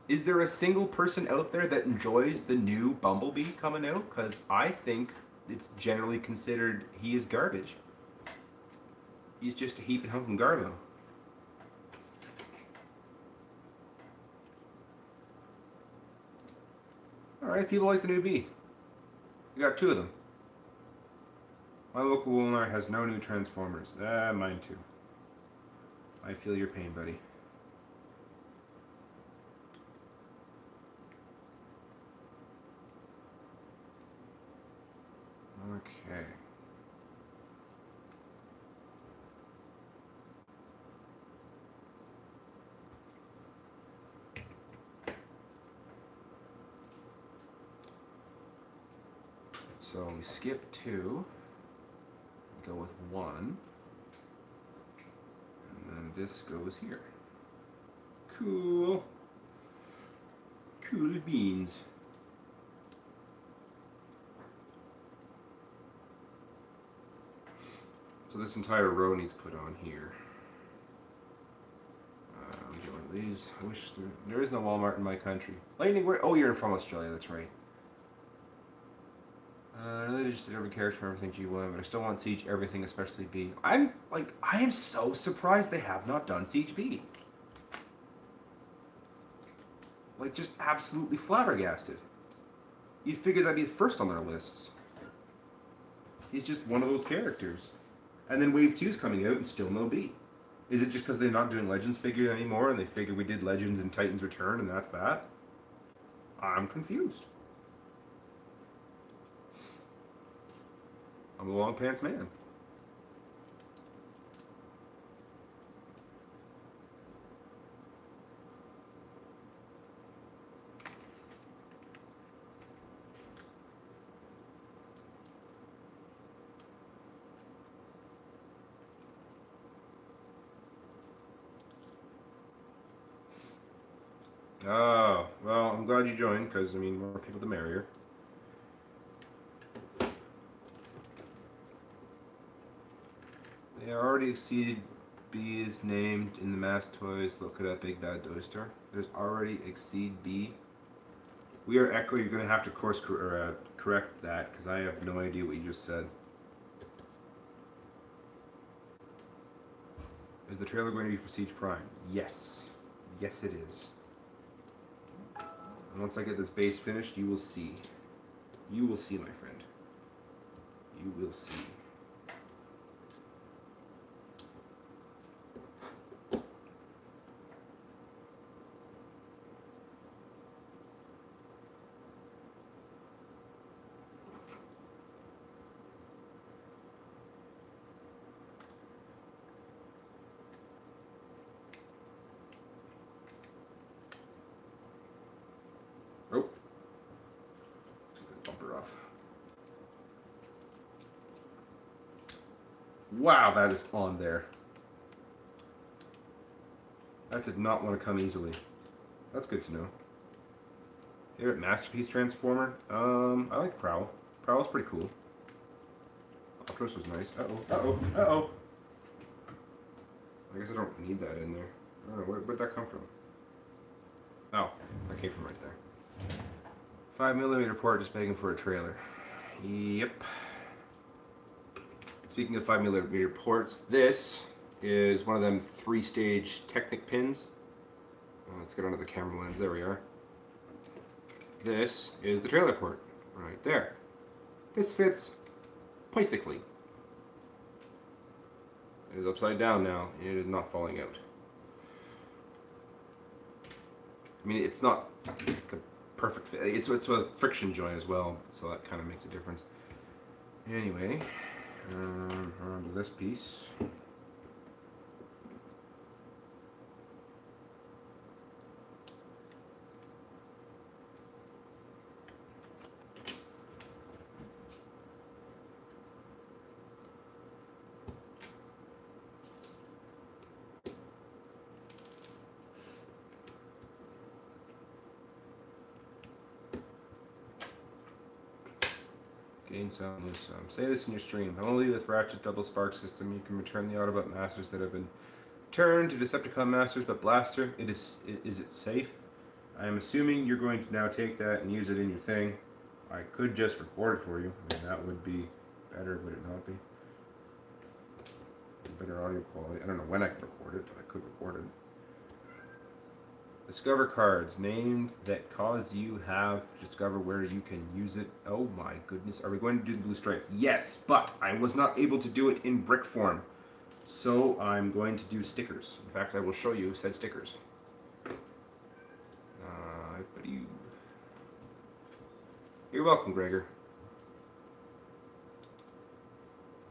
Speaker 1: Is there a single person out there that enjoys the new Bumblebee coming out? Because I think it's generally considered he is garbage. He's just a heap and hunk and garbo. Alright, people like the new Bee. We got 2 of them. My local Walmart has no new Transformers. Mine too. I feel your pain, buddy. Okay. So we skip 2, go with 1, and then this goes here. Cool. Cool beans. So this entire row needs put on here. Let me get one of these. I wish there is no Walmart in my country. Lightning, where? Oh, you're from Australia. That's right. They just did every character from everything G1, but I still want Siege everything, especially B. I am so surprised they have not done Siege B. Like, just absolutely flabbergasted. You'd figure that'd be the first on their lists. He's just one of those characters. And then Wave 2 is coming out and still no B. Is it just because they're not doing Legends figure anymore and they figure we did Legends and Titans Return and that's that? I'm confused. I'm a long pants man. Oh, well, I'm glad you joined, because, I mean, more people the merrier. They already exceeded B is named in the Mass Toys. Look at that big bad toaster. There's already exceed B. We are Echo. You're going to have to correct that, because I have no idea what you just said. Is the trailer going to be for Siege Prime? Yes. Yes, it is. And once I get this base finished, you will see. You will see, my friend. You will see. Oh. Take the bumper off. Wow, that is on there. That did not want to come easily. That's good to know. Favorite Masterpiece Transformer? I like Prowl. Prowl's pretty cool. Optimus was nice. Uh-oh, uh-oh, uh-oh. I guess I don't need that in there. I don't know, where'd that come from? Oh, that came from right there. 5mm port, just begging for a trailer. Yep. Speaking of 5mm ports, this is one of them 3-stage Technic pins. Let's get under the camera lens. There we are. This is the trailer port right there. This fits perfectly. It is upside down now. It is not falling out. I mean, it's not like a perfect fit. It's a friction joint as well, so that kind of makes a difference. Anyway, on to this piece. Gain some, lose some. Say this in your stream. Only with Ratchet Double Spark System you can return the Autobot Masters that have been turned to Decepticon Masters, but Blaster, is it safe? I am assuming you're going to now take that and use it in your thing. I could just record it for you. I mean, that would be better, would it not be? Better audio quality. I don't know when I can record it, but I could record it. Discover cards named that cause you have. Discover where you can use it. Oh my goodness. Are we going to do the blue stripes? Yes, but I was not able to do it in brick form. So I'm going to do stickers. In fact, I will show you said stickers. You're welcome, Gregor.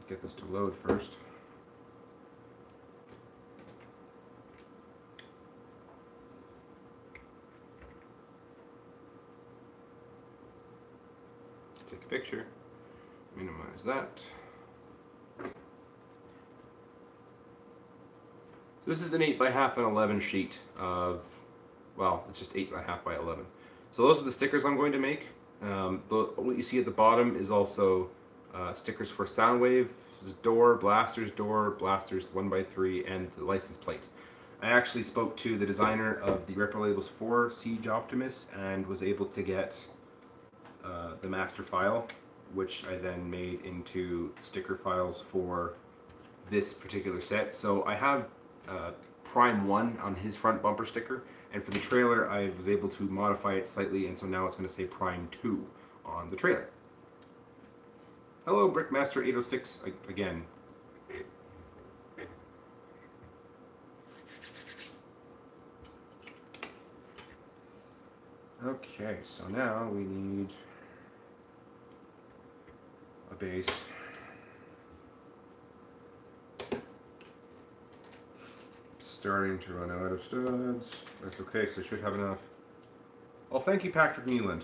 Speaker 1: Get this to load first. Take a picture. Minimize that. This is an 8 by half and 11 sheet of, well, it's just 8 by half by 11. So those are the stickers I'm going to make. What you see at the bottom is also stickers for Soundwave, blasters 1 by 3, and the license plate. I actually spoke to the designer of the Ripper Labels 4 Siege Optimus and was able to get the master file, which I then made into sticker files for this particular set. So I have Prime 1 on his front bumper sticker, and for the trailer I was able to modify it slightly, and so now it's going to say Prime 2 on the trailer. Hello, Brickmaster 806 again. Okay, so now we need a base. Starting to run out of studs. That's okay, because I should have enough. Oh, thank you, Patrick Nealand.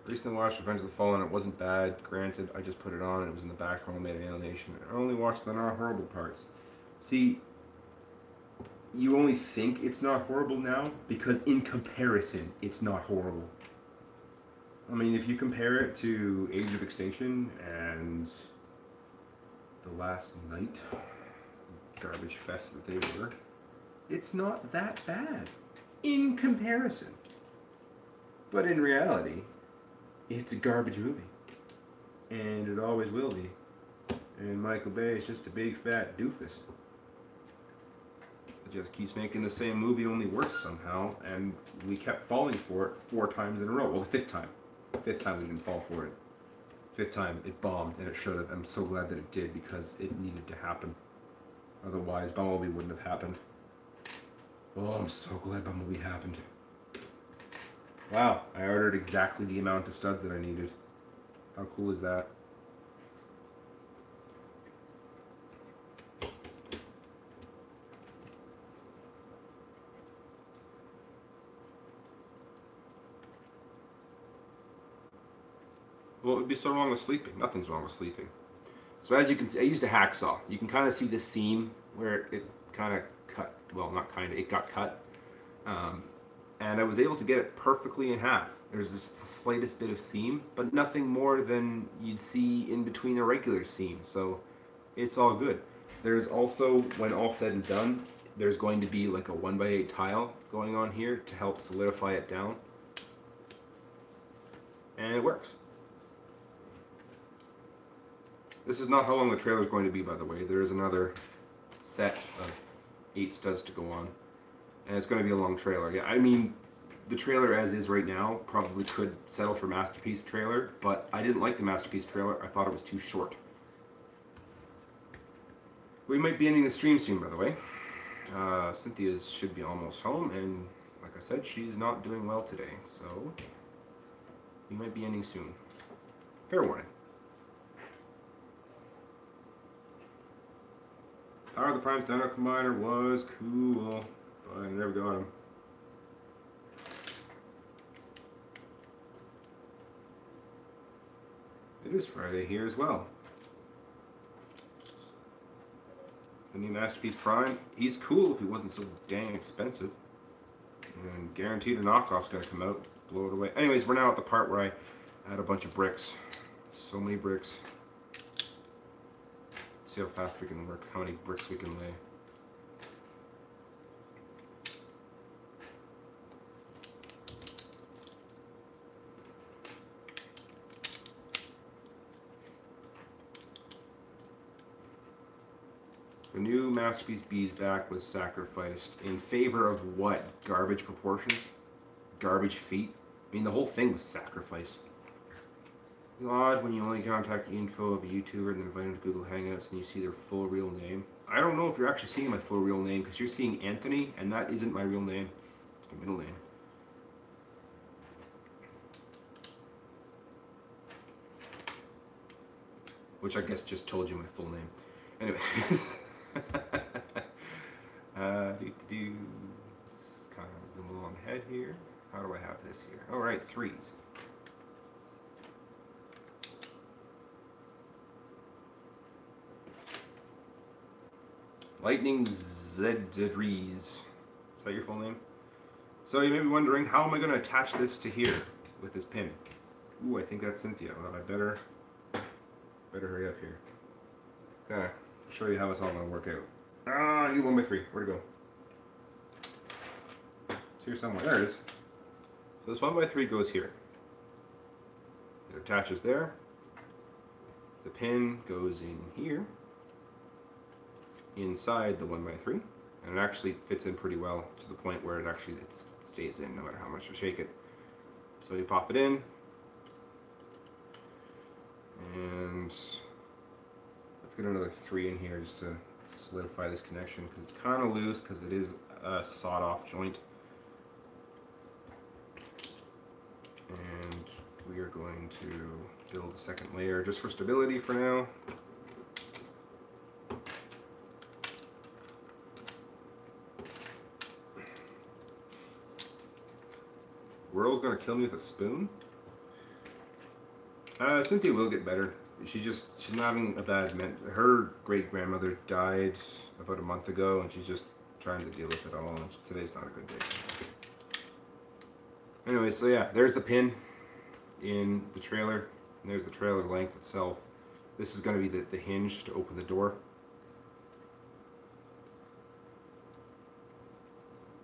Speaker 1: Recently watched Revenge of the Fallen. It wasn't bad. Granted, I just put it on and it was in the background, made an animation. I only watched the not horrible parts. See, you only think it's not horrible now because in comparison, it's not horrible. I mean, if you compare it to Age of Extinction and The Last Night, garbage fest that they were, it's not that bad in comparison. But in reality, it's a garbage movie. And it always will be. And Michael Bay is just a big fat doofus. It just keeps making the same movie, only worse somehow, and we kept falling for it 4 times in a row. Well, the 5th time. 5th time we didn't fall for it. 5th time it bombed, and it should have. I'm so glad that it did, because it needed to happen. Otherwise, Bumblebee wouldn't have happened. Oh, I'm so glad Bumblebee happened. Wow, I ordered exactly the amount of studs that I needed. How cool is that? What would be so wrong with sleeping? Nothing's wrong with sleeping. So as you can see, I used a hacksaw. You can kind of see the seam where it kind of cut, well, not kind of, it got cut. And I was able to get it perfectly in half. There's just the slightest bit of seam, but nothing more than you'd see in between a regular seam. So it's all good. There's also, when all said and done, there's going to be like a 1x8 tile going on here to help solidify it down. And it works. This is not how long the trailer is going to be, by the way. There is another set of 8 studs to go on. And it's going to be a long trailer. Yeah, I mean, the trailer as is right now probably could settle for Masterpiece trailer, but I didn't like the Masterpiece trailer. I thought it was too short. We might be ending the stream soon, by the way. Cynthia should be almost home, and like I said, she's not doing well today, so we might be ending soon. Fair warning. Power of the Prime Stand-Up Combiner was cool, but I never got him. It is Friday here as well. The new Masterpiece Prime, he's cool if he wasn't so dang expensive. And guaranteed a knockoff's gonna come out, blow it away. Anyways, we're now at the part where I add a bunch of bricks. So many bricks. See how fast we can work, how many bricks we can lay. The new Masterpiece B's back was sacrificed in favor of what? Garbage proportions? Garbage feet? I mean, the whole thing was sacrificed. It's odd when you only contact the info of a YouTuber and then invite them to Google Hangouts and you see their full real name. I don't know if you're actually seeing my full real name, because you're seeing Anthony, and that isn't my real name. It's my middle name. Which I guess just told you my full name. Anyway. Kind of zoom along ahead here. How do I have this here? All right, 3s. Lightning Zedrees. Is that your full name? So you may be wondering, how am I going to attach this to here with this pin? Ooh, I think that's Cynthia. Well, I better hurry up here. Gonna show you how it's all going to work out. Ah, I need 1x3. Where'd it go? It's here somewhere. There it is. So this 1x3 goes here. It attaches there. The pin goes in here, inside the 1x3, and it actually fits in pretty well to the point where it actually stays in no matter how much you shake it. So you pop it in, and let's get another 3 in here just to solidify this connection, because it's kind of loose because it is a sawed-off joint. And we are going to build a second layer just for stability for now. World's gonna kill me with a spoon? Cynthia will get better. She's not having a bad her great grandmother died about a month ago, and she's just trying to deal with it all, and today's not a good day. Anyway, so yeah, there's the pin in the trailer, and there's the trailer length itself. This is going to be the hinge to open the door.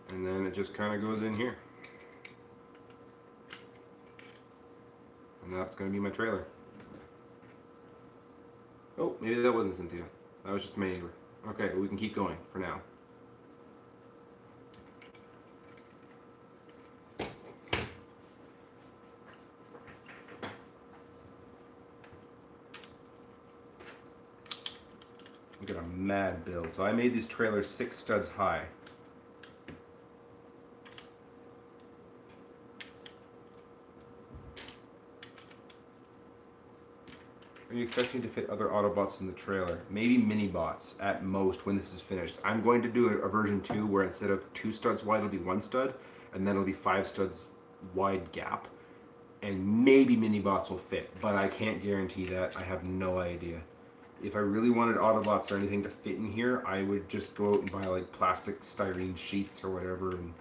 Speaker 1: And then it just kind of goes in here. And that's going to be my trailer. Oh, maybe that wasn't Cynthia. That was just my neighbor. Okay, but we can keep going for now. We got a mad build. So I made these trailers 6 studs high. Are you expecting to fit other Autobots in the trailer? Maybe mini bots at most when this is finished. I'm going to do a version 2 where instead of 2 studs wide, it'll be 1 stud, and then it'll be 5 studs wide gap. And maybe mini bots will fit, but I can't guarantee that. I have no idea. If I really wanted Autobots or anything to fit in here, I would just go out and buy like plastic styrene sheets or whatever and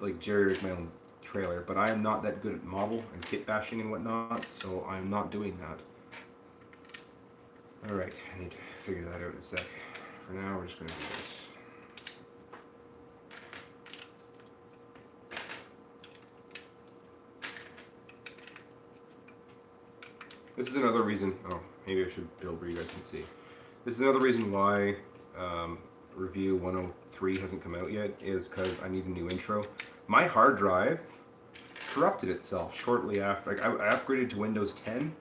Speaker 1: like jerry-rig my own trailer. But I am not that good at model and kit bashing and whatnot, so I'm not doing that. Alright, I need to figure that out in a sec. For now, we're just going to do this. This is another reason, oh, maybe I should build where you guys can see. This is another reason why review 103 hasn't come out yet, is because I need a new intro. My hard drive corrupted itself shortly after. Like, I upgraded to Windows 10,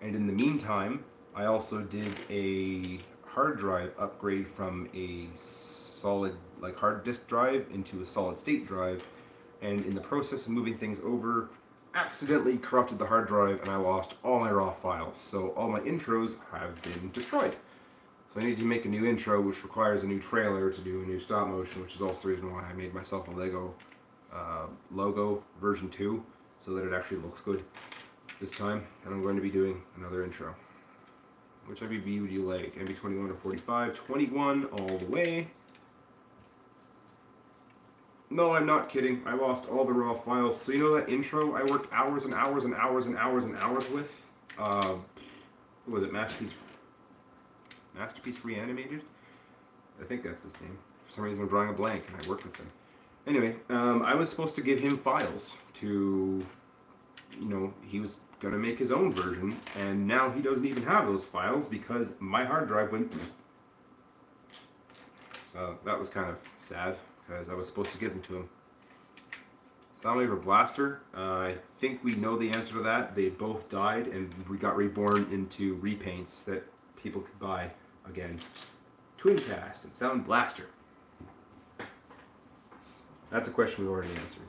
Speaker 1: and in the meantime, I also did a hard drive upgrade from a solid, like hard disk drive into a solid state drive, and in the process of moving things over, accidentally corrupted the hard drive, and I lost all my raw files. So all my intros have been destroyed. So I need to make a new intro, which requires a new trailer to do a new stop motion, which is also the reason why I made myself a Lego logo version 2, so that it actually looks good this time. And I'm going to be doing another intro. Which MBB would you like? MB 21 or 45? 21 all the way. No, I'm not kidding. I lost all the raw files. So you know that intro I worked hours and hours and hours and hours and hours with? What was it? Masterpiece Reanimated? I think that's his name. For some reason I'm drawing a blank and I worked with him. Anyway, I was supposed to give him files to, you know, he was going to make his own version, and now he doesn't even have those files because my hard drive went. So that was kind of sad because I was supposed to give them to him. Soundwave or Blaster? I think we know the answer to that. They both died and we got reborn into repaints that people could buy again. Twincast and Sound Blaster. That's a question we already answered.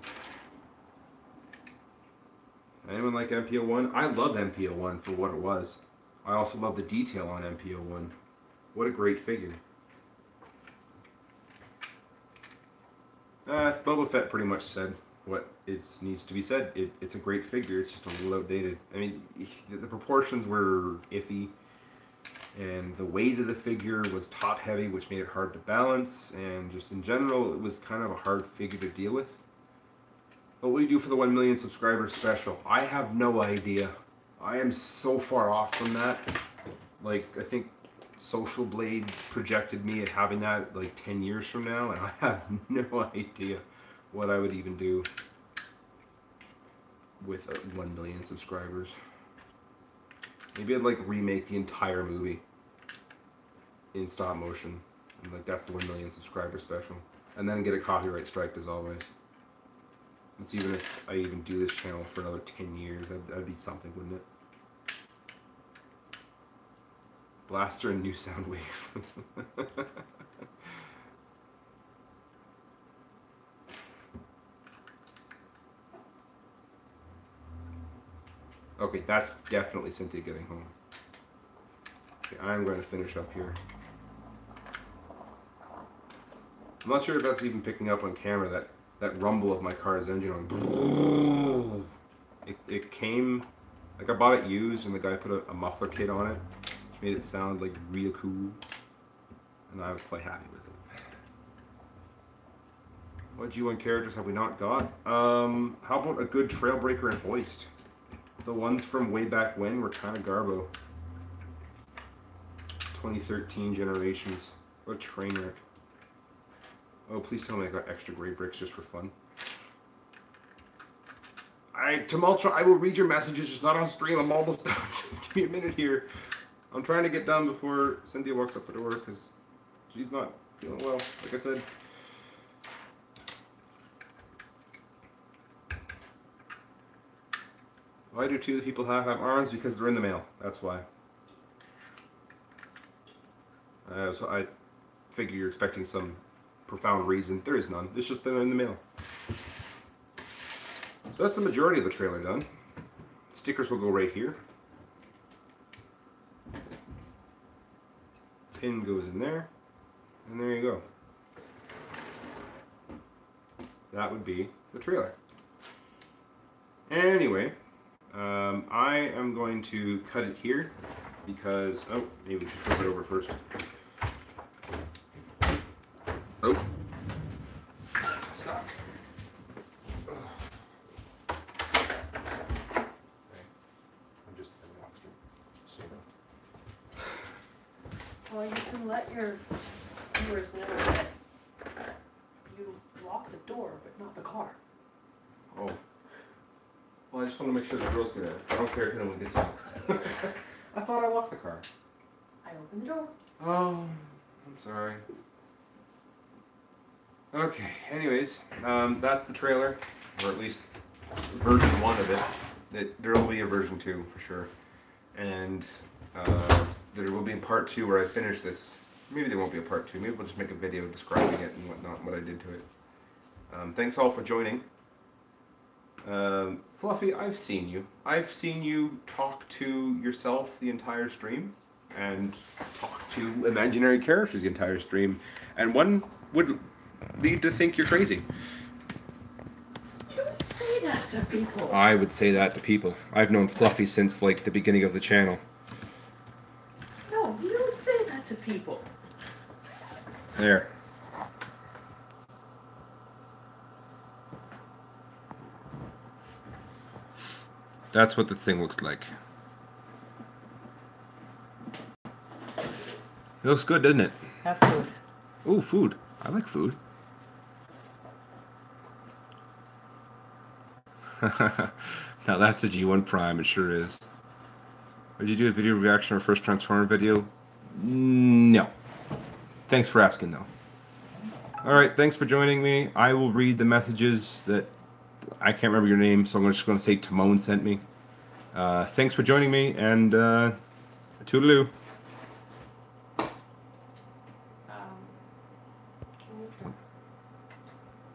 Speaker 1: Anyone like MPO1? I love MPO1 for what it was. I also love the detail on MPO1. What a great figure. Boba Fett pretty much said what needs to be said. It's a great figure, it's just a little outdated. I mean, the proportions were iffy. and the weight of the figure was top heavy, which made it hard to balance, and just in general, it was kind of a hard figure to deal with. What will you do for the 1 million subscribers special? I have no idea. I am so far off from that. Like, I think Social Blade projected me at having that like 10 years from now, and I have no idea what I would even do with 1 million subscribers. Maybe I'd like remake the entire movie in stop motion, and like that's the 1 million subscriber special, and then get a copyright strike as always. It's even if I even do this channel for another 10 years, that'd be something, wouldn't it? Blaster and new sound wave. Okay, that's definitely Cynthia getting home. Okay, I'm going to finish up here. I'm not sure if that's even picking up on camera, that rumble of my car's engine on. It came, like I bought it used and the guy put a muffler kit on it, which made it sound like real cool. And I was quite happy with it. What G1 characters have we not got? How about a good Trailbreaker and Hoist? The ones from way back when were kind of garbo. 2013 generations. What a train wreck. Oh, please tell me I got extra gray bricks just for fun. Tumultra, I will read your messages, just not on stream. I'm almost done. Just give me a minute here. I'm trying to get done before Cynthia walks up the door because she's not feeling well, like I said. Why do two people have arms? Because they're in the mail. That's why. So I figure you're expecting some profound reason. There is none. It's just they're in the mail. So that's the majority of the trailer done. Stickers will go right here. Pin goes in there. And there you go. That would be the trailer. Anyway. I am going to cut it here because, oh, maybe we should flip it over first. Oh. Stuck. Okay. I'm just
Speaker 2: well, you can let your viewers know that you lock the door, but not the car.
Speaker 1: Oh. Well, I just want to make sure the girls get out. I don't care if anyone gets out. I thought I locked the car.
Speaker 2: I opened the door.
Speaker 1: Oh, I'm sorry. Okay, anyways, that's the trailer, or at least version 1 of it. There will be a version 2 for sure. And there will be a part 2 where I finish this. Maybe there won't be a part 2. Maybe we'll just make a video describing it and whatnot, and what I did to it. Thanks all for joining. Fluffy, I've seen you. I've seen you talk to yourself the entire stream, and talk to imaginary characters the entire stream, and one would lead to think you're crazy.
Speaker 2: You don't say that to people.
Speaker 1: I would say that to people. I've known Fluffy since like the beginning of the channel.
Speaker 2: No, you don't say that to people.
Speaker 1: There. That's what the thing looks like. It looks good, doesn't it?
Speaker 2: Have food.
Speaker 1: Ooh, food. I like food. Now that's a G1 Prime, it sure is. Did you do a video reaction or first Transformer video? No. Thanks for asking, though. Alright, thanks for joining me. I will read the messages that... I can't remember your name, so I'm just going to say Timon sent me. Thanks for joining me, and toodaloo.